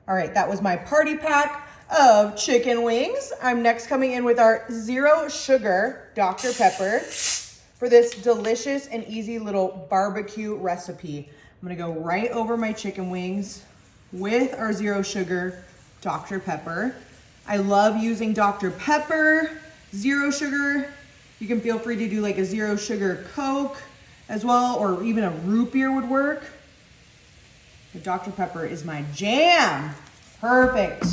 All right, that was my party pack of chicken wings. I'm next coming in with our zero sugar Dr. Pepper for this delicious and easy little barbecue recipe. I'm gonna go right over my chicken wings with our zero sugar Dr. Pepper. I love using Dr. Pepper, zero sugar. You can feel free to do like a zero sugar Coke as well, or even a root beer would work. But Dr. Pepper is my jam. Perfect.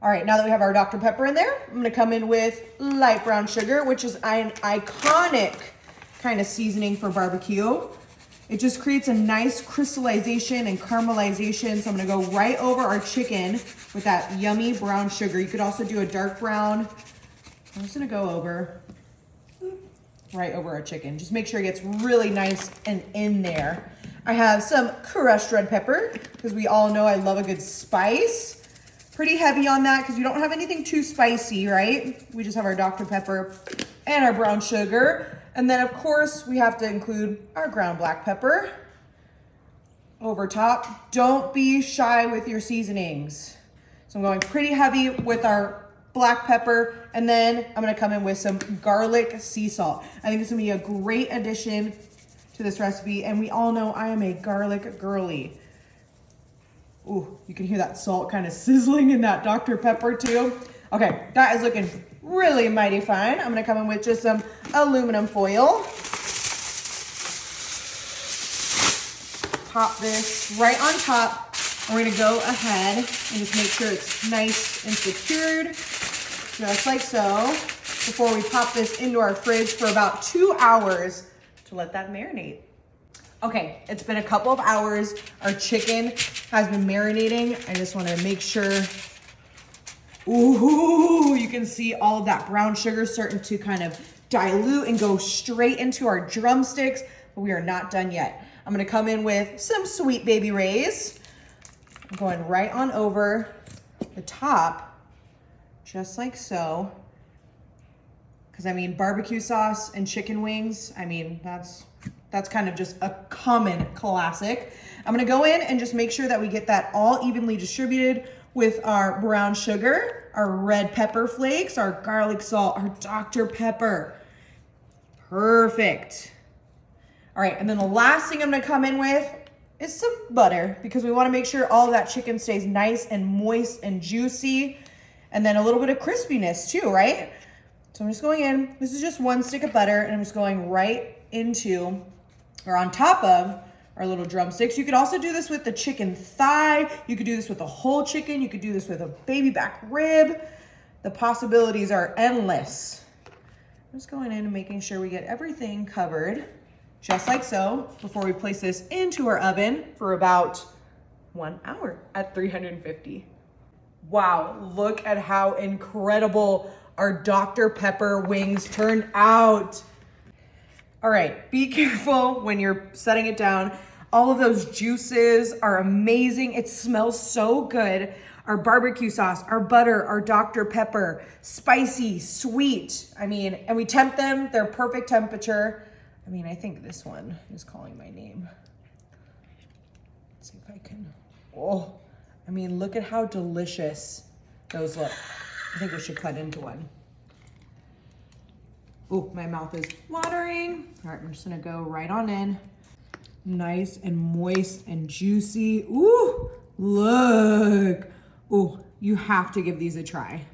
All right, now that we have our Dr. Pepper in there, I'm gonna come in with light brown sugar, which is an iconic kind of seasoning for barbecue. It just creates a nice crystallization and caramelization. So I'm gonna go right over our chicken with that yummy brown sugar. You could also do a dark brown. I'm just gonna go over, right over our chicken. Just make sure it gets really nice and in there. I have some crushed red pepper because we all know I love a good spice. Pretty heavy on that because we don't have anything too spicy, right? We just have our Dr. Pepper and our brown sugar. And then of course we have to include our ground black pepper over top. Don't be shy with your seasonings. So I'm going pretty heavy with our black pepper, and then I'm gonna come in with some garlic sea salt. I think this is gonna be a great addition to this recipe, and we all know I am a garlic girly. Ooh, you can hear that salt kind of sizzling in that Dr. Pepper too. Okay, that is looking really mighty fine. I'm gonna come in with just some aluminum foil. Pop this right on top. We're gonna go ahead and just make sure it's nice and secured, just like so, before we pop this into our fridge for about 2 hours to let that marinate. Okay, it's been a couple of hours. Our chicken has been marinating. I just wanna make sure, ooh, you can see all of that brown sugar starting to kind of dilute and go straight into our drumsticks, but we are not done yet. I'm gonna come in with some Sweet Baby Ray's. I'm going right on over the top, just like so. Because I mean, barbecue sauce and chicken wings, I mean, that's kind of just a common classic. I'm gonna go in and just make sure that we get that all evenly distributed with our brown sugar, our red pepper flakes, our garlic salt, our Dr. Pepper. Perfect. All right, and then the last thing I'm gonna come in with is some butter, because we wanna make sure all of that chicken stays nice and moist and juicy, and then a little bit of crispiness too, right? So I'm just going in, this is just 1 stick of butter, and I'm just going right into, or on top of, our little drumsticks. You could also do this with the chicken thigh, you could do this with a whole chicken, you could do this with a baby back rib. The possibilities are endless. I'm just going in and making sure we get everything covered, just like so, before we place this into our oven for about 1 hour at 350. Wow, look at how incredible our Dr. Pepper wings turned out. All right, be careful when you're setting it down. All of those juices are amazing. It smells so good. Our barbecue sauce, our butter, our Dr. Pepper, spicy, sweet. I mean, and we temp them, they're perfect temperature. I mean, I think this one is calling my name. Let's see if I can, oh, I mean, look at how delicious those look. I think we should cut into one. Oh, my mouth is watering. All right, I'm just gonna go right on in. Nice and moist and juicy. Ooh, look. Ooh, you have to give these a try.